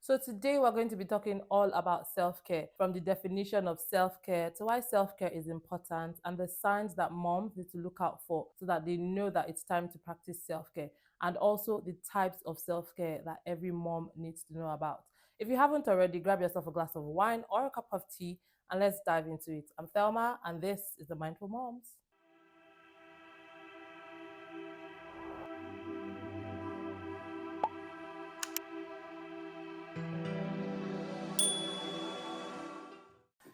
So today we're going to be talking all about self-care, from the definition of self-care to why self-care is important and the signs that moms need to look out for so that they know that it's time to practice self-care, and also the types of self-care that every mom needs to know about. If you haven't already, grab yourself a glass of wine or a cup of tea and let's dive into it. I'm Thelma and this is the Mindful Moms.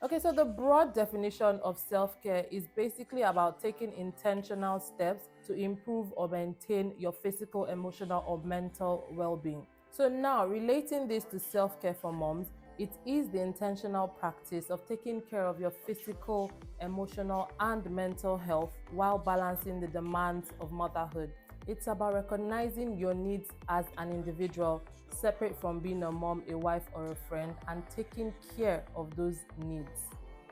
Okay, so the broad definition of self care is basically about taking intentional steps to improve or maintain your physical, emotional, or mental well being. So, now relating this to self care for moms, it is the intentional practice of taking care of your physical, emotional, and mental health while balancing the demands of motherhood. It's about recognizing your needs as an individual, separate from being a mom, a wife, or a friend, and taking care of those needs.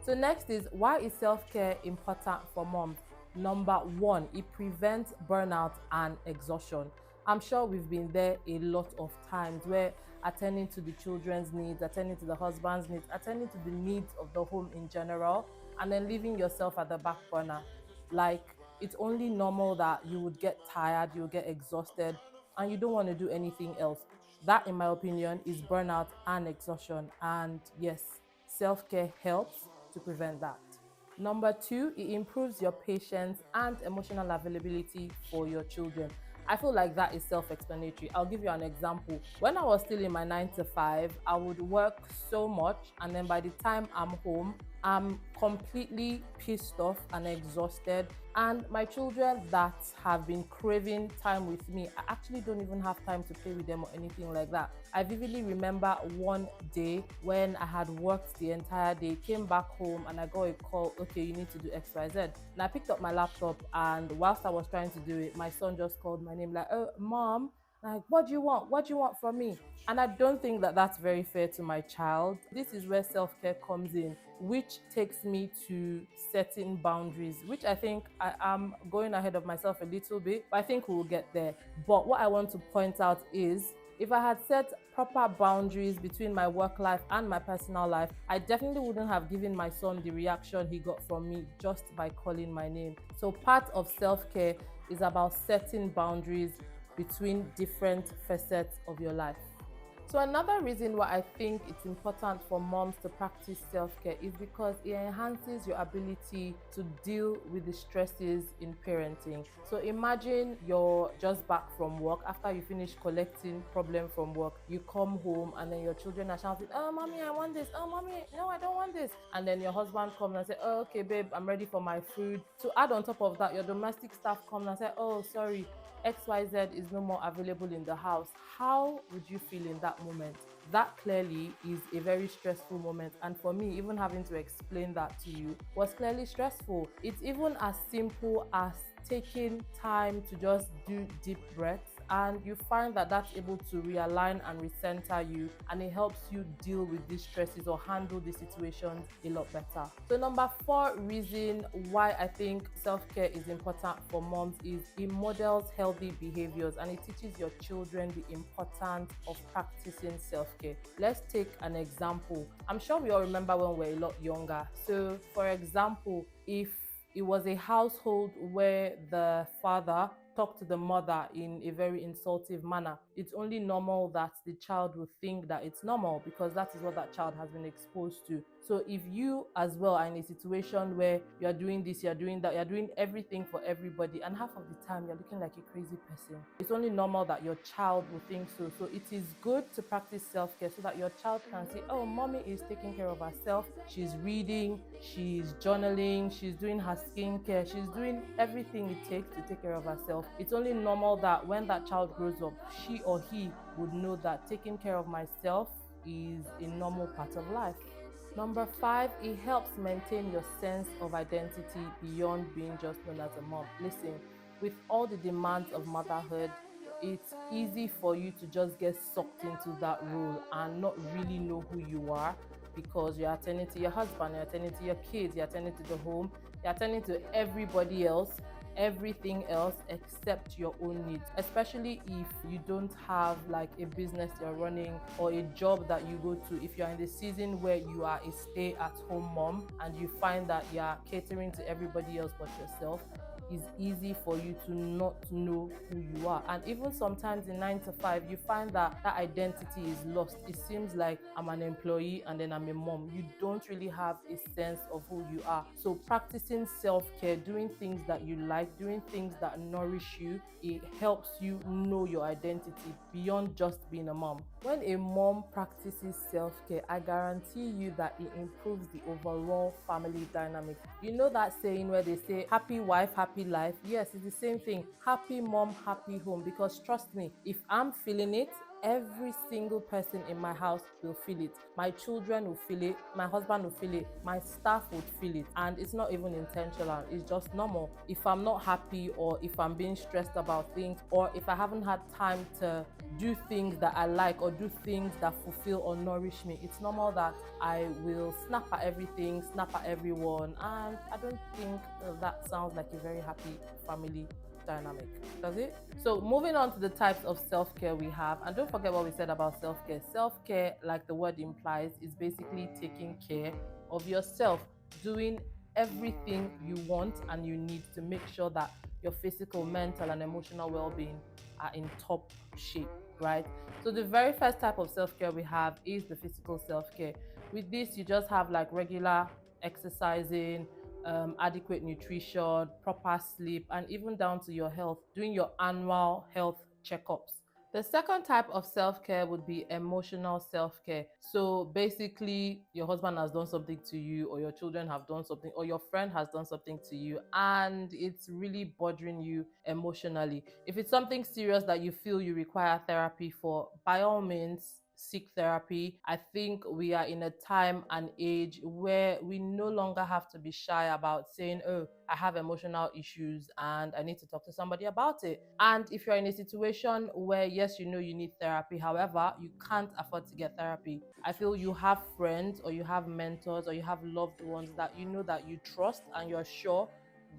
So, next is, why is self care important for moms? Number one, it prevents burnout and exhaustion. I'm sure we've been there a lot of times where attending to the children's needs, attending to the husband's needs, attending to the needs of the home in general, and then leaving yourself at the back burner. Like, it's only normal that you would get tired, you would get exhausted, and you don't want to do anything else. That, in my opinion, is burnout and exhaustion. And yes, self care helps to prevent that. Number two, it improves your patience and emotional availability for your children. I feel like that is self explanatory. I'll give you an example. When I was still in my 9 to 5, I would work so much, and then by the time I'm home, I'm completely pissed off and exhausted. And my children that have been craving time with me, I actually don't even have time to play with them or anything like that. I vividly remember one day when I had worked the entire day, came back home, and I got a call, okay, you need to do XYZ. And I picked up my laptop, and whilst I was trying to do it, my son just called my name, like, oh, mom, like, what do you want? What do you want from me? And I don't think that that's very fair to my child. This is where self care comes in, which takes me to setting boundaries, which I think I am going ahead of myself a little bit, but I think we'll get there. But what I want to point out is, if I had set proper boundaries between my work life and my personal life, I definitely wouldn't have given my son the reaction he got from me just by calling my name. So, part of self care is about setting boundaries between different facets of your life. So, another reason why I think it's important for moms to practice self-care is because it enhances your ability to deal with the stresses in parenting. So imagine you're just back from work after you finish collecting problem from work. You come home and then your children are shouting, oh mommy, I want this. Oh mommy, no, I don't want this. And then your husband comes and say, oh okay babe, I'm ready for my food. To add on top of that, your domestic staff come and say, oh sorry, XYZ is no more available in the house. How would you feel in that moment? That clearly is a very stressful moment. And for me, even having to explain that to you was clearly stressful. It's even as simple as taking time to just do deep breaths, and you find that that's able to realign and recenter you, and it helps you deal with these stresses or handle the situations a lot better. So number four reason why I think self-care is important for moms is it models healthy behaviors and it teaches your children the importance of practicing self-care. Let's take an example. I'm sure we all remember when we were a lot younger. So for example, if it was a household where the father talked to the mother in a very insultive manner, it's only normal that the child will think that it's normal because that is what that child has been exposed to. So if you as well are in a situation where you're doing this, you're doing that, you're doing everything for everybody, and half of the time you're looking like a crazy person, it's only normal that your child will think so. So it is good to practice self-care so that your child can see, oh, mommy is taking care of herself. She's reading, she's journaling, she's doing her skincare, she's doing everything it takes to take care of herself. It's only normal that when that child grows up, she or he would know that taking care of myself is a normal part of life. Number five, it helps maintain your sense of identity beyond being just known as a mom. Listen, with all the demands of motherhood, it's easy for you to just get sucked into that role and not really know who you are, because you're attending to your husband, you're attending to your kids, you're attending to the home, you're attending to everybody else. everything else except your own needs, especially if you don't have like a business you're running or a job that you go to. If you're in the season where you are a stay-at-home mom and you find that you're catering to everybody else but yourself, it's easy for you to not know who you are. And even sometimes in 9 to 5, you find that that identity is lost. It seems like I'm an employee and then I'm a mom. You don't really have a sense of who you are. So practicing self-care, doing things that you like, doing things that nourish you, it helps you know your identity beyond just being a mom. When a mom practices self-care, I guarantee you that it improves the overall family dynamic. You know that saying where they say happy wife, happy life? Yes, it's the same thing. Happy mom, happy home. Because trust me, if I'm feeling it, every single person in my house will feel it. My children will feel it, my husband will feel it, my staff would feel it. And it's not even intentional, it's just normal. If I'm not happy, or if I'm being stressed about things, or if I haven't had time to do things that I like or do things that fulfill or nourish me, it's normal that I will snap at everything, snap at everyone. And I don't think that sounds like a very happy family dynamic, does it? So moving on to the types of self-care we have, and don't forget what we said about self-care. Self-care, like the word implies, is basically taking care of yourself, doing everything you want and you need to make sure that your physical, mental, and emotional well-being are in top shape, right? So the very first type of self-care we have is the physical self-care. With this, you just have like regular exercising, adequate nutrition, proper sleep, and even down to your health, doing your annual health checkups. The second type of self-care would be emotional self-care. So basically, your husband has done something to you, or your children have done something, or your friend has done something to you, and it's really bothering you emotionally. If it's something serious that you feel you require therapy for, by all means, seek therapy. I think we are in a time and age where we no longer have to be shy about saying, oh, I have emotional issues and I need to talk to somebody about it. And if you're in a situation where, yes, you know you need therapy, however, you can't afford to get therapy, I feel you have friends or you have mentors or you have loved ones that you know that you trust and you're sure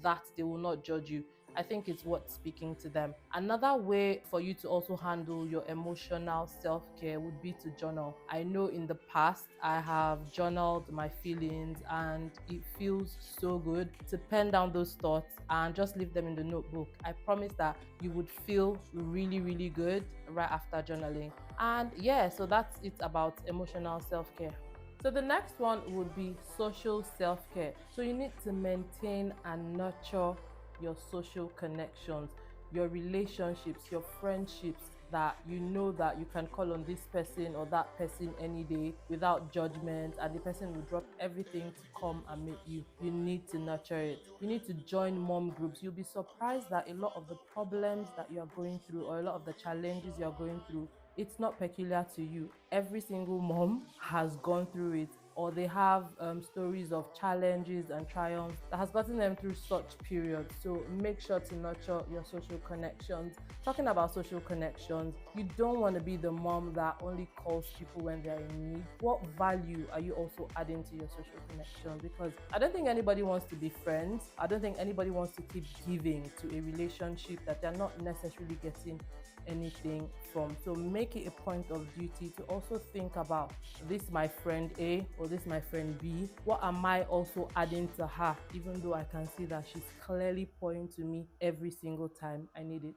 that they will not judge you. I think it's worth speaking to them. Another way for you to also handle your emotional self-care would be to journal. I know in the past I have journaled my feelings and it feels so good to pen down those thoughts and just leave them in the notebook. I promise that you would feel really, really good right after journaling. And yeah, so that's it about emotional self-care. So the next one would be social self-care. So you need to maintain and nurture your social connections, your relationships, your friendships, that you know that you can call on this person or that person any day without judgment, and the person will drop everything to come and meet you. You need to nurture it. You need to join mom groups. You'll be surprised that a lot of the problems that you are going through, or a lot of the challenges you are going through, it's not peculiar to you. Every single mom has gone through it, or they have stories of challenges and triumphs that has gotten them through such periods. So make sure to nurture your social connections. Talking about social connections, you don't want to be the mom that only calls people when they're in need. What value are you also adding to your social connection? Because I don't think anybody wants to be friends. I don't think anybody wants to keep giving to a relationship that they're not necessarily getting anything from. So make it a point of duty to also think about, this my friend A or this my friend B, what am I also adding to her, even though I can see that she's clearly pouring to me every single time I need it.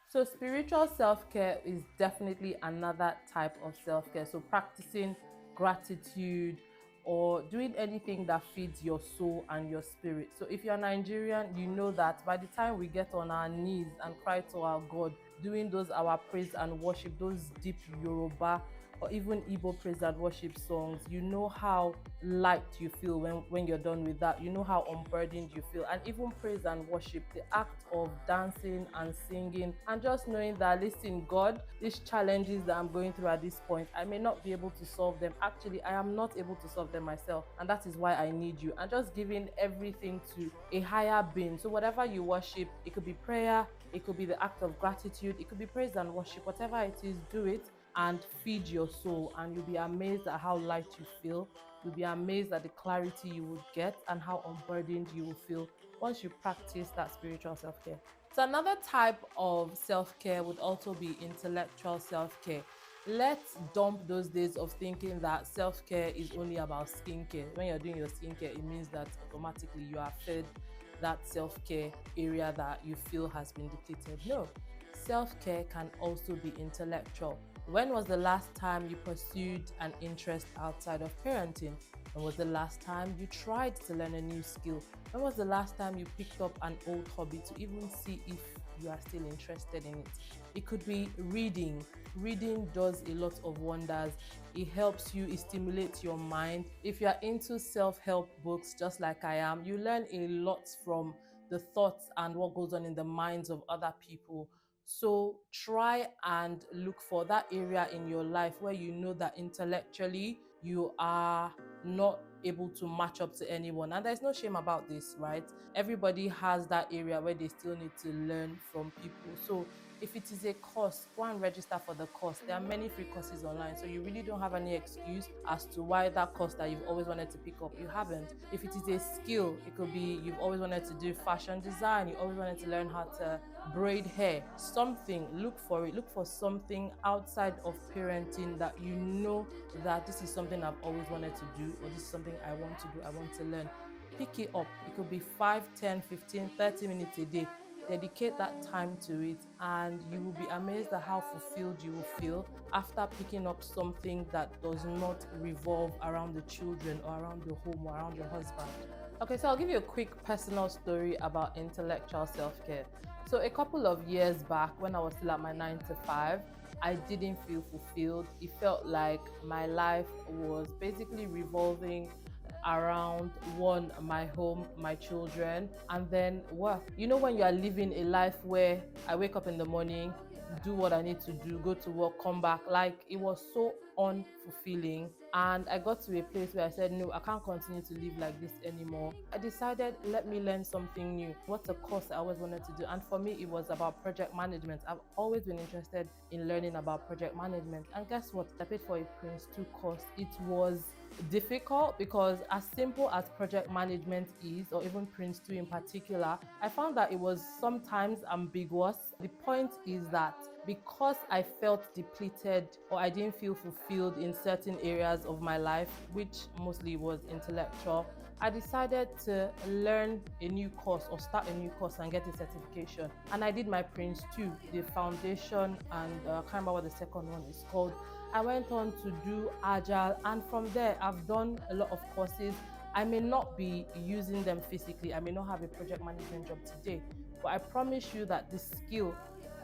So spiritual self-care is definitely another type of self-care. So practicing gratitude or doing anything that feeds your soul and your spirit. So if you're Nigerian, you know that by the time we get on our knees and cry to our God, doing those our praise and worship, those deep Yoruba or even Igbo praise and worship songs, you know how light you feel when you're done with that. You know how unburdened you feel. And even praise and worship, the act of dancing and singing and just knowing that, listen, God, these challenges that I'm going through at this point, I may not be able to solve them. Actually, I am not able to solve them myself, and that is why I need you. And just giving everything to a higher being. So whatever you worship, it could be prayer, it could be the act of gratitude, it could be praise and worship, whatever it is, do it. and feed your soul, and you'll be amazed at how light you feel. You'll be amazed at the clarity you will get and how unburdened you will feel once you practice that spiritual self-care. So another type of self-care would also be intellectual self-care. Let's dump those days of thinking that self-care is only about skincare. When you're doing your skincare, it means that automatically you are fed that self-care area that you feel has been depleted. No, self-care can also be intellectual. When was the last time you pursued an interest outside of parenting? When was the last time you tried to learn a new skill? When was the last time you picked up an old hobby to even see if you are still interested in it? It could be reading. Reading does a lot of wonders. It helps you, it stimulates your mind. If you are into self-help books, just like I am, you learn a lot from the thoughts and what goes on in the minds of other people. So try and look for that area in your life where you know that intellectually you are not able to match up to anyone. And there's no shame about this, right? Everybody has that area where they still need to learn from people. So if it is a course, go and register for the course. There are many free courses online, so you really don't have any excuse as to why that course that you've always wanted to pick up, you haven't. If it is a skill, it could be you've always wanted to do fashion design, you always wanted to learn how to braid hair, something, look for it. Look for something outside of parenting that you know that this is something I've always wanted to do, or this is something I want to do, I want to learn. Pick it up. It could be 5, 10, 15, 30 minutes a day. Dedicate that time to it, and you will be amazed at how fulfilled you will feel after picking up something that does not revolve around the children or around the home or around your husband. Okay, so I'll give you a quick personal story about intellectual self-care. So a couple of years back, when I was still at my 9 to 5, I didn't feel fulfilled. It felt like my life was basically revolving around one, my home, my children, and then work. You know, when you are living a life where I wake up in the morning, do what I need to do, go to work, come back, like it was so unfulfilling. And I got to a place where I said, no, I can't continue to live like this anymore. I decided, let me learn something new. What's a course I always wanted to do? And for me, it was about project management. I've always been interested in learning about project management. And guess what? I paid for a Prince 2 course. It was difficult because, as simple as project management is, or even Prince 2 in particular, I found that it was sometimes ambiguous. The point is that because I felt depleted or I didn't feel fulfilled in certain areas of my life, which mostly was intellectual, I decided to learn a new course or start a new course and get a certification. And I did my Prince 2, the foundation, and I can't remember what the second one is called. I went on to do Agile, and from there, I've done a lot of courses. I may not be using them physically, I may not have a project management job today, but I promise you that the skill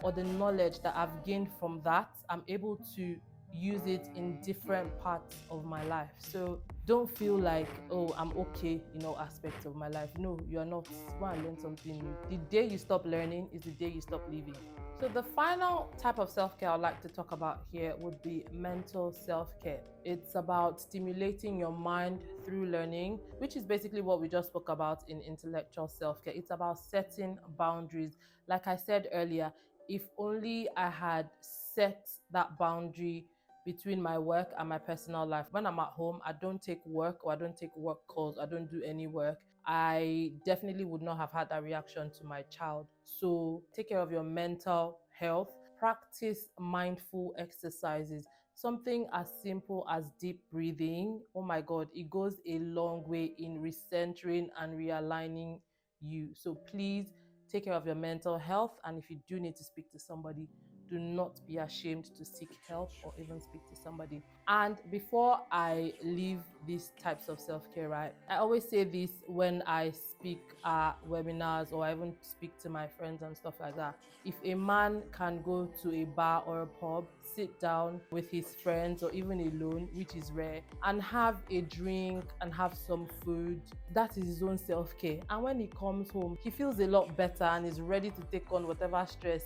or the knowledge that I've gained from that, I'm able to use it in different parts of my life. So don't feel like, oh, I'm okay in all aspects of my life. No, you're not. Go and learn something new. The day you stop learning is the day you stop living. So the final type of self-care I'd like to talk about here would be mental self-care. It's about stimulating your mind through learning, which is basically what we just spoke about in intellectual self-care. It's about setting boundaries. Like I said earlier, if only I had set that boundary between my work and my personal life. When I'm at home, I don't take work, or I don't take work calls, I don't do any work. I definitely would not have had that reaction to my child. So take care of your mental health. Practice mindful exercises. Something as simple as deep breathing. Oh my God, it goes a long way in recentering and realigning you. So please take care of your mental health. And if you do need to speak to somebody, do not be ashamed to seek help or even speak to somebody. And before I leave these types of self-care, right, I always say this when I speak at webinars or I even speak to my friends and stuff like that. If a man can go to a bar or a pub, sit down with his friends or even alone, which is rare, and have a drink and have some food, that is his own self-care. And when he comes home, he feels a lot better and is ready to take on whatever stress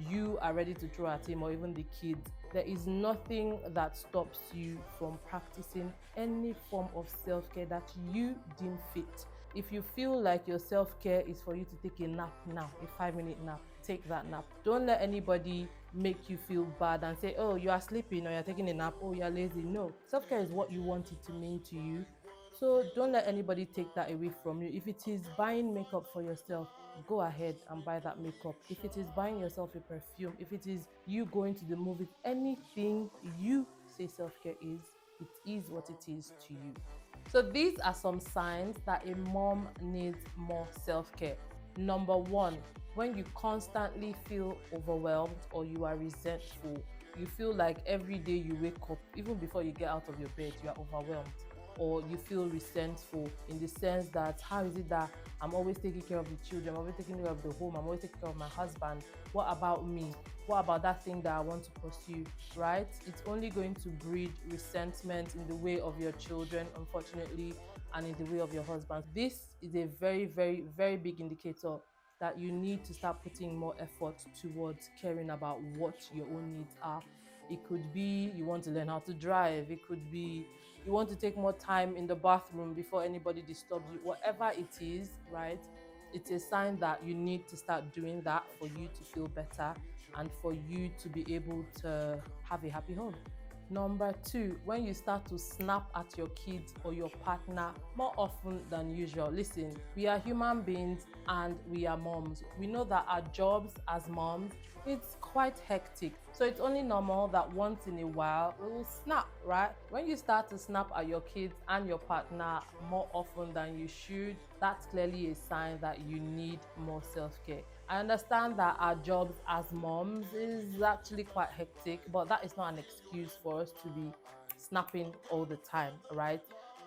you are ready to throw at him or even the kids. There is nothing that stops you from practicing any form of self-care that you deem fit. If you feel like your self-care is for you to take a nap now, a 5-minute nap, take that nap. Don't let anybody make you feel bad and say, oh, you are sleeping or you're taking a nap, oh, you're lazy. No, self-care is what you want it to mean to you. So don't let anybody take that away from you. If it is buying makeup for yourself, go ahead and buy that makeup. If it is buying yourself a perfume, if it is you going to the movies, anything you say self-care is, it is what it is to you. So these are some signs that a mom needs more self-care. Number one, when you constantly feel overwhelmed or you are resentful, you feel like every day you wake up, even before you get out of your bed, you are overwhelmed, or you feel resentful in the sense that how is it that I'm always taking care of the children, I'm always taking care of the home, I'm always taking care of my husband. What about me? What about that thing that I want to pursue, right? It's only going to breed resentment in the way of your children, unfortunately, and in the way of your husband. This is a very, very, very big indicator that you need to start putting more effort towards caring about what your own needs are. It could be you want to learn how to drive. It could be you want to take more time in the bathroom before anybody disturbs you. Whatever it is, right? It's a sign that you need to start doing that for you to feel better and for you to be able to have a happy home. Number two, when you start to snap at your kids or your partner more often than usual. Listen, we are human beings and we are moms. We know that our jobs as moms, it's quite hectic. So it's only normal that once in a while we will snap, right? When you start to snap at your kids and your partner more often than you should, that's clearly a sign that you need more self-care. I understand that our jobs as moms is actually quite hectic, but that is not an excuse for us to be snapping all the time, right?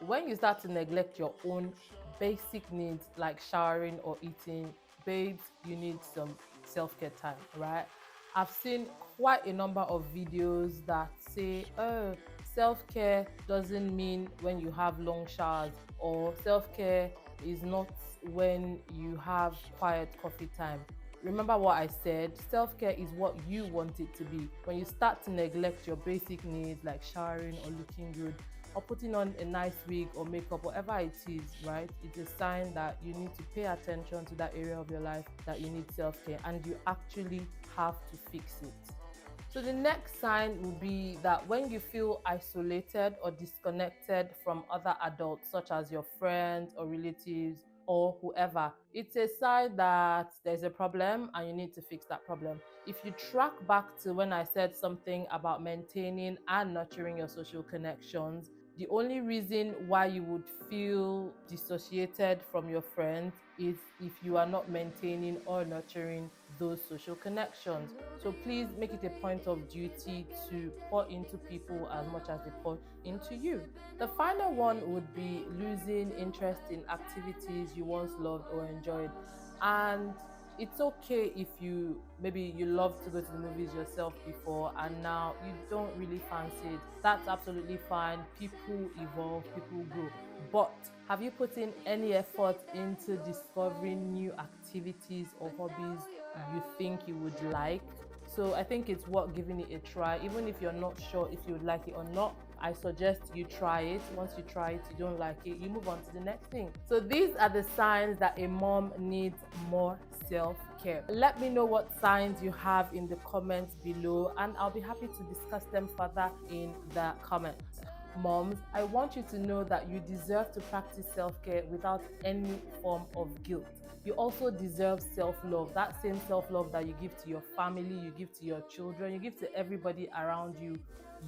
When you start to neglect your own basic needs like showering or eating, babes, you need some self-care time, right? I've seen quite a number of videos that say, oh, self-care doesn't mean when you have long showers, or self-care is not when you have quiet coffee time. Remember what I said, self-care is what you want it to be. When you start to neglect your basic needs like showering or looking good or putting on a nice wig or makeup, whatever it is, right? It's a sign that you need to pay attention to that area of your life that you need self-care, and you actually have to fix it. So the next sign will be that when you feel isolated or disconnected from other adults, such as your friends or relatives or whoever, it's a sign that there's a problem and you need to fix that problem. If you track back to when I said something about maintaining and nurturing your social connections, the only reason why you would feel dissociated from your friends is if you are not maintaining or nurturing those social connections. So please make it a point of duty to pour into people as much as they pour into you. The final one would be losing interest in activities you once loved or enjoyed. And it's okay if maybe you loved to go to the movies yourself before and now you don't really fancy it. That's absolutely fine. People evolve, people grow. But have you put in any effort into discovering new activities or hobbies you think you would like? So I think it's worth giving it a try. Even if you're not sure if you would like it or not, I suggest you try it. Once you try it, you don't like it, you move on to the next thing. So these are the signs that a mom needs more self-care. Let me know what signs you have in the comments below, and I'll be happy to discuss them further in the comments. Moms, I want you to know that you deserve to practice self-care without any form of guilt. You also deserve self-love, that same self-love that you give to your family, you give to your children, you give to everybody around you.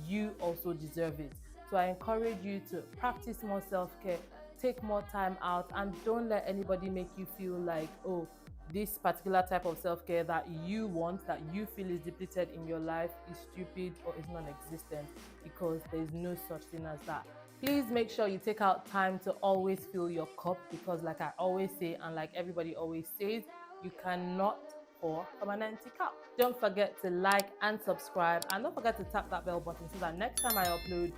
You also deserve it. So I encourage you to practice more self-care, take more time out, and don't let anybody make you feel like, oh, this particular type of self-care that you want, that you feel is depleted in your life, is stupid or is non-existent, because there is no such thing as that. Please make sure you take out time to always fill your cup, because like I always say, and like everybody always says, you cannot pour from an empty cup. Don't forget to like and subscribe, and don't forget to tap that bell button so that next time I upload,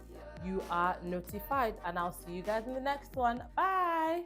you are notified. And I'll see you guys in the next one. Bye.